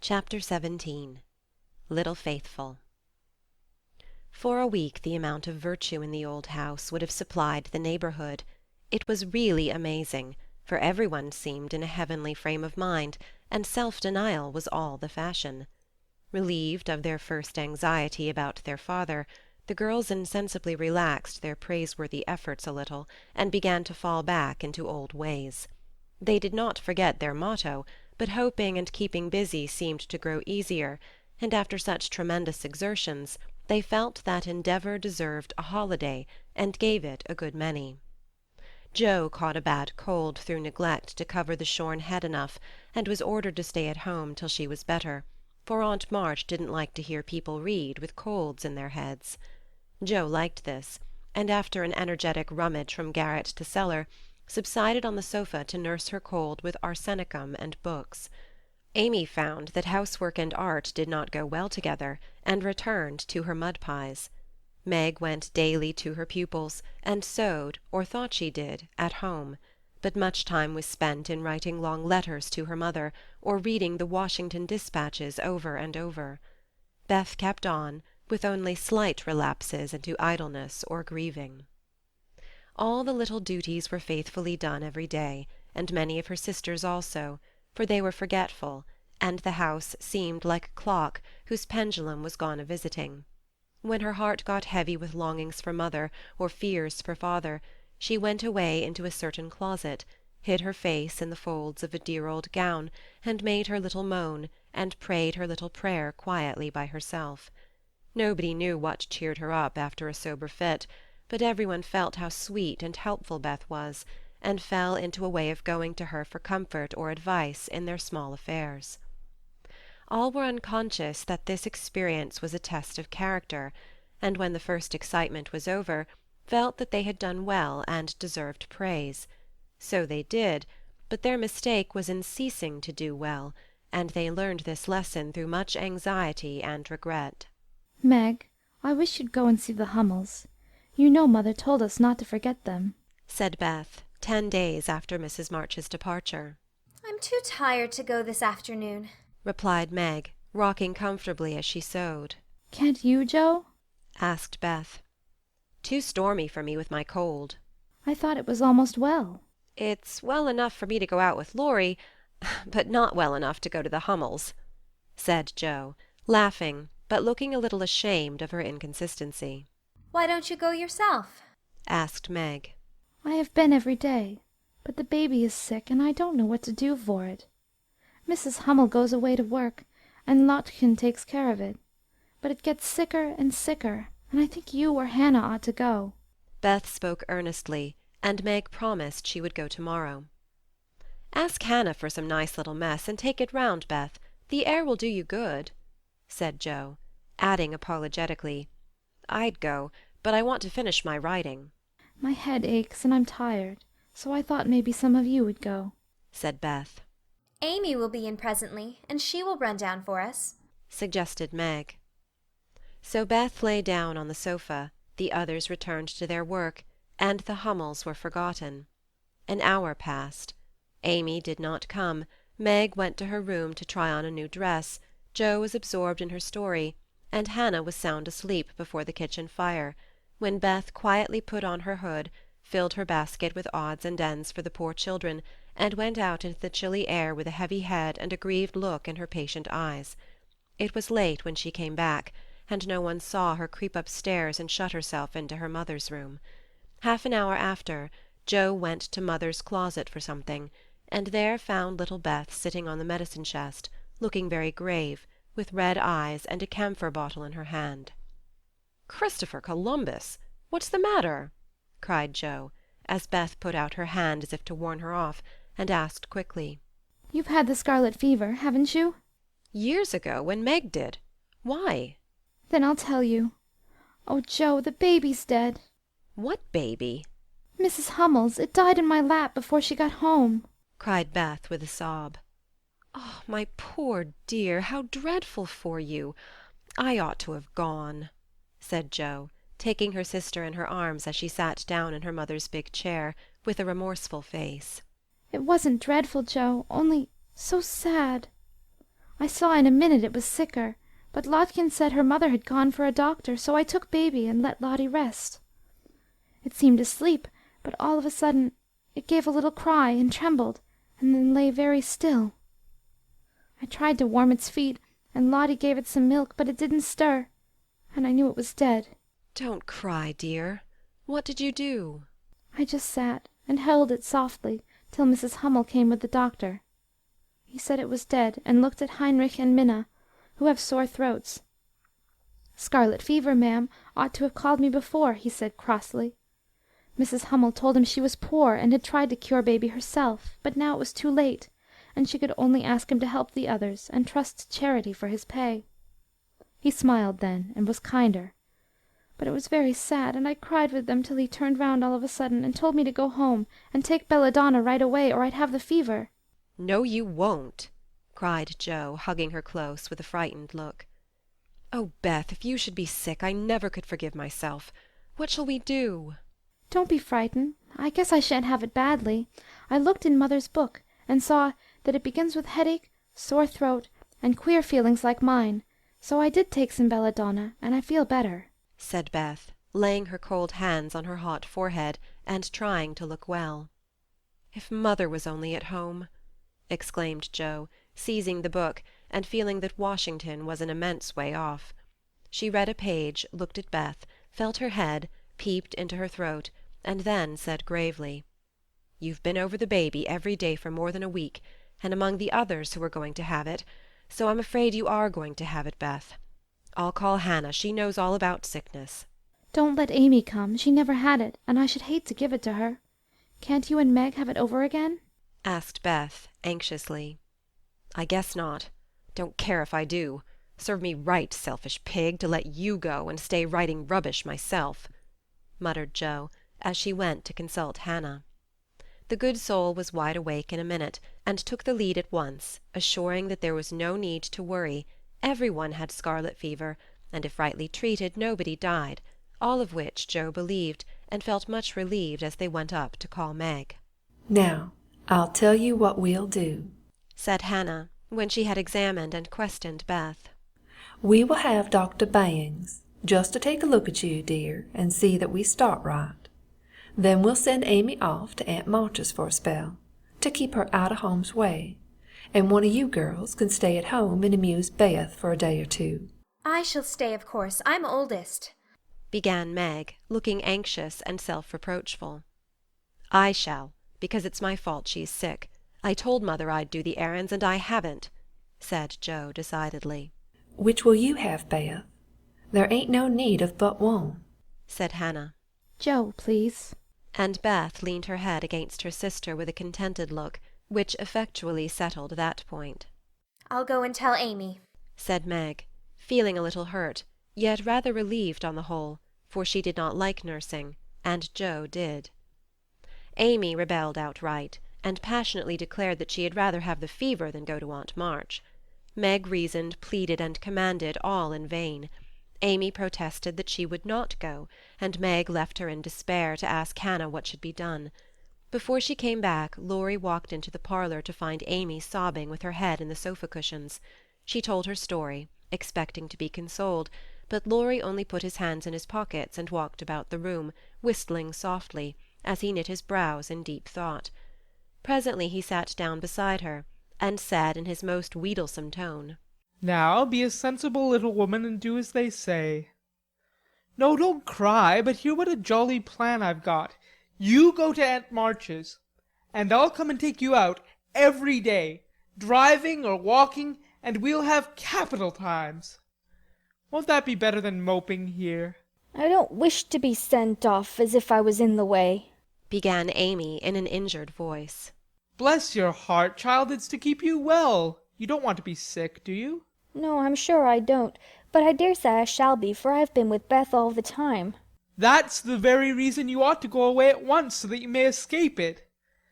Chapter 17 Little Faithful For a week the amount of virtue in the old house would have supplied the neighbourhood. It was really amazing, for everyone seemed in a heavenly frame of mind, and self-denial was all the fashion. Relieved of their first anxiety about their father, the girls insensibly relaxed their praiseworthy efforts a little, and began to fall back into old ways. They did not forget their motto, but hoping and keeping busy seemed to grow easier, and after such tremendous exertions they felt that endeavour deserved a holiday, and gave it a good many. Jo caught a bad cold through neglect to cover the shorn head enough, and was ordered to stay at home till she was better, for Aunt March didn't like to hear people read with colds in their heads. Jo liked this, and after an energetic rummage from garret to cellar, subsided on the sofa to nurse her cold with arsenicum and books. Amy found that housework and art did not go well together, and returned to her mud-pies. Meg went daily to her pupils, and sewed, or thought she did, at home, but much time was spent in writing long letters to her mother, or reading the Washington dispatches over and over. Beth kept on, with only slight relapses into idleness or grieving. All the little duties were faithfully done every day, and many of her sisters also, for they were forgetful, and the house seemed like a clock whose pendulum was gone a-visiting. When her heart got heavy with longings for mother, or fears for father, she went away into a certain closet, hid her face in the folds of a dear old gown, and made her little moan, and prayed her little prayer quietly by herself. Nobody knew what cheered her up after a sober fit, but everyone felt how sweet and helpful Beth was, and fell into a way of going to her for comfort or advice in their small affairs. All were unconscious that this experience was a test of character, and when the first excitement was over, felt that they had done well and deserved praise. So they did, but their mistake was in ceasing to do well, and they learned this lesson through much anxiety and regret. "Meg, I wish you'd go and see the Hummels. You know mother told us not to forget them," said Beth, 10 days after Mrs. March's departure. "I'm too tired to go this afternoon," replied Meg, rocking comfortably as she sewed. "Can't you, Jo?" asked Beth. "Too stormy for me with my cold." "I thought it was almost well." "It's well enough for me to go out with Laurie, but not well enough to go to the Hummels," said Jo, laughing, but looking a little ashamed of her inconsistency. "Why don't you go yourself?" asked Meg. "I have been every day, but the baby is sick, and I don't know what to do for it. Mrs. Hummel goes away to work, and Lottchen takes care of it, but it gets sicker and sicker, and I think you or Hannah ought to go." Beth spoke earnestly, and Meg promised she would go tomorrow. "Ask Hannah for some nice little mess, and take it round, Beth. The air will do you good," said Jo, adding apologetically, "I'd go, but I want to finish my writing." "My head aches, and I'm tired, so I thought maybe some of you would go," said Beth. "Amy will be in presently, and she will run down for us," suggested Meg. So Beth lay down on the sofa, the others returned to their work, and the Hummels were forgotten. An hour passed. Amy did not come. Meg went to her room to try on a new dress, Jo was absorbed in her story, and Hannah was sound asleep before the kitchen fire, when Beth quietly put on her hood, filled her basket with odds and ends for the poor children, and went out into the chilly air with a heavy head and a grieved look in her patient eyes. It was late when she came back, and no one saw her creep upstairs and shut herself into her mother's room. Half an hour after, Jo went to mother's closet for something, and there found little Beth sitting on the medicine chest, looking very grave, with red eyes and a camphor bottle in her hand. "Christopher Columbus! What's the matter?" cried Jo, as Beth put out her hand as if to warn her off, and asked quickly. "You've had the scarlet fever, haven't you?" "Years ago, when Meg did. Why?" "Then I'll tell you. Oh, Jo, the baby's dead." "What baby?" "Mrs. Hummel's. It died in my lap before she got home," cried Beth with a sob. "Oh, my poor dear, how dreadful for you! I ought to have gone," said Jo, taking her sister in her arms as she sat down in her mother's big chair, with a remorseful face. "It wasn't dreadful, Jo, only so sad. I saw in a minute it was sicker, but Lotkin said her mother had gone for a doctor, so I took baby and let Lottie rest. It seemed asleep, but all of a sudden it gave a little cry and trembled, and then lay very still. I tried to warm its feet, and Lottie gave it some milk, but it didn't stir, and I knew it was dead. Don't cry, dear. What did you do? I just sat and held it softly till Mrs. Hummel came with the doctor. He said it was dead, and looked at Heinrich and Minna, who have sore throats. Scarlet fever, ma'am, ought to have called me before, he said crossly. Mrs. Hummel told him she was poor and had tried to cure baby herself, but now it was too late, and she could only ask him to help the others and trust to charity for his pay. He smiled then, and was kinder. But it was very sad, and I cried with them till he turned round all of a sudden and told me to go home and take Belladonna right away, or I'd have the fever. No, you won't, cried Joe, hugging her close with a frightened look. Oh, Beth, if you should be sick, I never could forgive myself. What shall we do? Don't be frightened. I guess I shan't have it badly. I looked in mother's book, and saw that it begins with headache, sore throat, and queer feelings like mine, so I did take some Belladonna, and I feel better, said Beth, laying her cold hands on her hot forehead, and trying to look well. If mother was only at home! Exclaimed Joe, seizing the book, and feeling that Washington was an immense way off. She read a page, looked at Beth, felt her head, peeped into her throat, and then said gravely, "You've been over the baby every day for more than a week, and among the others who are going to have it, so I'm afraid you are going to have it, Beth. I'll call Hannah. She knows all about sickness." Don't let Amy come. She never had it, and I should hate to give it to her. Can't you and Meg have it over again? Asked Beth, anxiously. I guess not. Don't care if I do. Serve me right, selfish pig, to let you go and stay writing rubbish myself, muttered Joe, as she went to consult Hannah. The good soul was wide awake in a minute, and took the lead at once, assuring that there was no need to worry. Every one had scarlet fever, and if rightly treated nobody died, all of which Joe believed, and felt much relieved as they went up to call Meg. "Now, I'll tell you what we'll do," said Hannah, when she had examined and questioned Beth. "We will have Dr. Bangs, just to take a look at you, dear, and see that we start right. Then we'll send Amy off to Aunt March's for a spell, to keep her out of harm's way, and one of you girls can stay at home and amuse Beth for a day or two." I shall stay, of course. I'm oldest, began Meg, looking anxious and self-reproachful. I shall, because it's my fault she's sick. I told mother I'd do the errands, and I haven't, said Joe decidedly. "Which will you have, Beth? There ain't no need of but one," said Hannah. Joe, please. And Beth leaned her head against her sister with a contented look, which effectually settled that point. I'll go and tell Amy, said Meg, feeling a little hurt, yet rather relieved on the whole, for she did not like nursing, and Joe did. Amy rebelled outright, and passionately declared that she had rather have the fever than go to Aunt March. Meg reasoned, pleaded, and commanded, all in vain. Amy protested that she would not go, and Meg left her in despair to ask Hannah what should be done. Before she came back, Laurie walked into the parlour to find Amy sobbing with her head in the sofa-cushions. She told her story, expecting to be consoled, but Laurie only put his hands in his pockets and walked about the room, whistling softly, as he knit his brows in deep thought. Presently he sat down beside her, and said in his most wheedlesome tone, "Now be a sensible little woman and do as they say. No, don't cry, but hear what a jolly plan I've got. You go to Aunt March's, and I'll come and take you out every day, driving or walking, and we'll have capital times. Won't that be better than moping here?" "I don't wish to be sent off as if I was in the way," began Amy in an injured voice. Bless your heart, child, it's to keep you well. You don't want to be sick, do you? "No, I'm sure I don't, but I dare say I shall be, for I've been with Beth all the time." That's the very reason you ought to go away at once, so that you may escape it.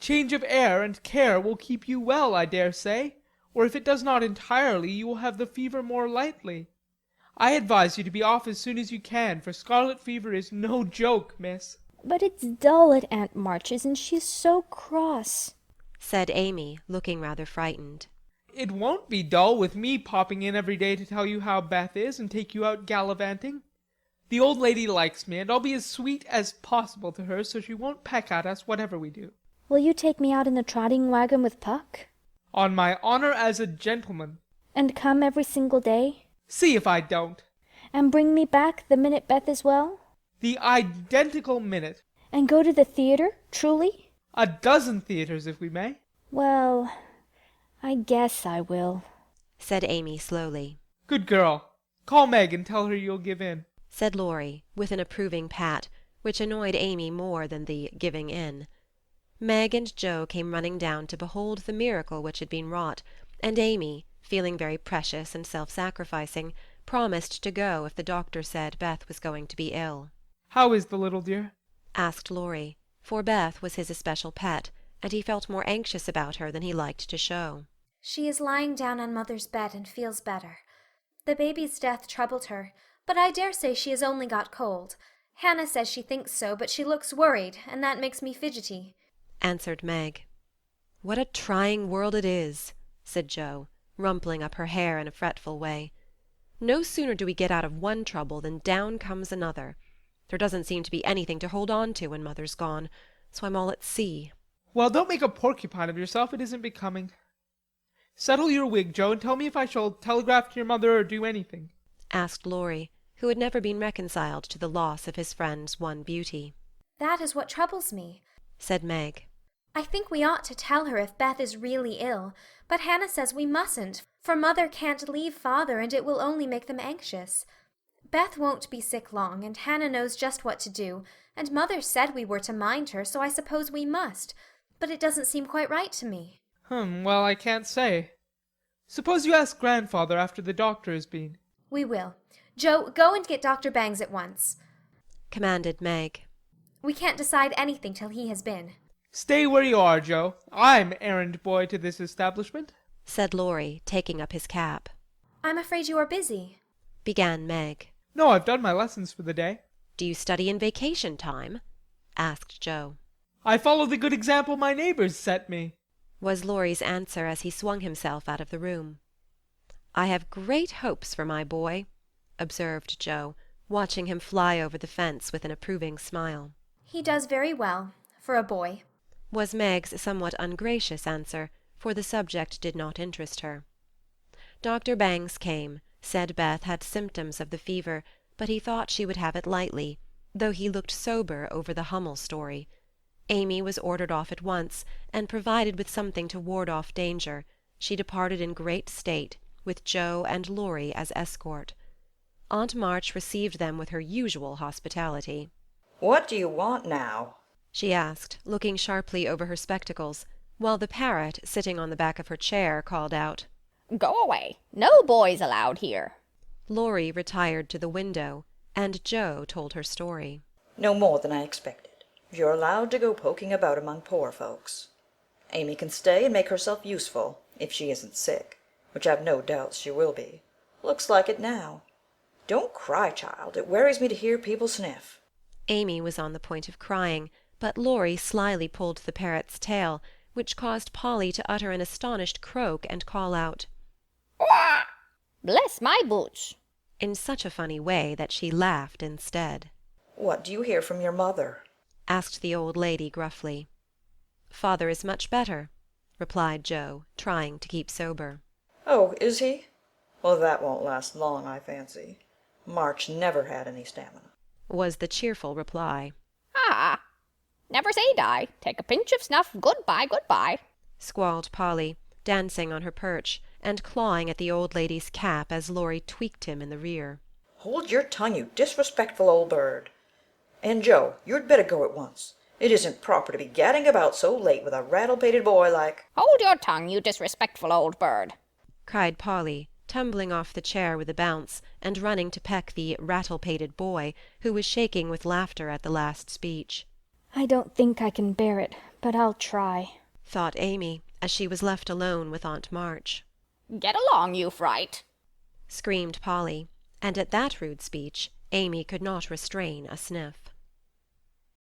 Change of air and care will keep you well, I dare say, or if it does not entirely, you will have the fever more lightly. I advise you to be off as soon as you can, for scarlet fever is no joke, miss. "But it's dull at Aunt March's, and she's so cross," said Amy, looking rather frightened. It won't be dull with me popping in every day to tell you how Beth is and take you out gallivanting. The old lady likes me, and I'll be as sweet as possible to her so she won't peck at us whatever we do. Will you take me out in the trotting wagon with Puck? On my honor as a gentleman. And come every single day? See if I don't. And bring me back the minute Beth is well? The identical minute. And go to the theater, truly? A dozen theaters, if we may. Well, I guess I will, said Amy slowly. Good girl. Call Meg and tell her you'll give in, said Laurie, with an approving pat, which annoyed Amy more than the giving in. Meg and Joe came running down to behold the miracle which had been wrought, and Amy, feeling very precious and self-sacrificing, promised to go if the doctor said Beth was going to be ill. How is the little dear? Asked Laurie, for Beth was his especial pet, and he felt more anxious about her than he liked to show. She is lying down on Mother's bed and feels better. The baby's death troubled her, but I dare say she has only got cold. Hannah says she thinks so, but she looks worried, and that makes me fidgety, answered Meg. What a trying world it is, said Joe, rumpling up her hair in a fretful way. No sooner do we get out of one trouble than down comes another. There doesn't seem to be anything to hold on to when Mother's gone, so I'm all at sea. Well, don't make a porcupine of yourself. It isn't becoming. Settle your wig, Joe, and tell me if I shall telegraph to your mother or do anything, asked Laurie, who had never been reconciled to the loss of his friend's one beauty. That is what troubles me, said Meg. I think we ought to tell her if Beth is really ill, but Hannah says we mustn't, for Mother can't leave Father and it will only make them anxious. Beth won't be sick long, and Hannah knows just what to do, and Mother said we were to mind her, so I suppose we must, but it doesn't seem quite right to me. Well, I can't say. Suppose you ask Grandfather after the doctor has been. We will. Joe, go and get Dr. Bangs at once, commanded Meg. We can't decide anything till he has been. Stay where you are, Joe. I'm errand boy to this establishment, said Laurie, taking up his cap. I'm afraid you are busy, began Meg. No, I've done my lessons for the day. Do you study in vacation time? asked Joe. I follow the good example my neighbors set me, was Laurie's answer as he swung himself out of the room. I have great hopes for my boy, observed Joe, watching him fly over the fence with an approving smile. He does very well, for a boy, was Meg's somewhat ungracious answer, for the subject did not interest her. Dr. Bangs came, said Beth had symptoms of the fever, but he thought she would have it lightly, though he looked sober over the Hummel story. Amy was ordered off at once, and provided with something to ward off danger. She departed in great state, with Joe and Laurie as escort. Aunt March received them with her usual hospitality. "What do you want now?" she asked, looking sharply over her spectacles, while the parrot, sitting on the back of her chair, called out, "Go away. No boys allowed here." Laurie retired to the window, and Joe told her story. "No more than I expected. You're allowed to go poking about among poor folks. Amy can stay and make herself useful, if she isn't sick, which I've no doubts she will be. Looks like it now. Don't cry, child. It worries me to hear people sniff." Amy was on the point of crying, but Laurie slyly pulled the parrot's tail, which caused Polly to utter an astonished croak and call out, "Wah! Bless my boots!" in such a funny way that she laughed instead. "What do you hear from your mother?" asked the old lady gruffly. Father is much better, replied Joe, trying to keep sober. "Oh, is he? Well, that won't last long, I fancy. March never had any stamina," was the cheerful reply. "Ah, never say die. Take a pinch of snuff. Goodbye, goodbye," squalled Polly, dancing on her perch, and clawing at the old lady's cap as Laurie tweaked him in the rear. "Hold your tongue, you disrespectful old bird. And Joe, you'd better go at once. It isn't proper to be gadding about so late with a rattle-pated boy like—" "Hold your tongue, you disrespectful old bird," cried Polly, tumbling off the chair with a bounce, and running to peck the rattle-pated boy, who was shaking with laughter at the last speech. I don't think I can bear it, but I'll try, thought Amy, as she was left alone with Aunt March. "Get along, you fright!" screamed Polly, and at that rude speech Amy could not restrain a sniff.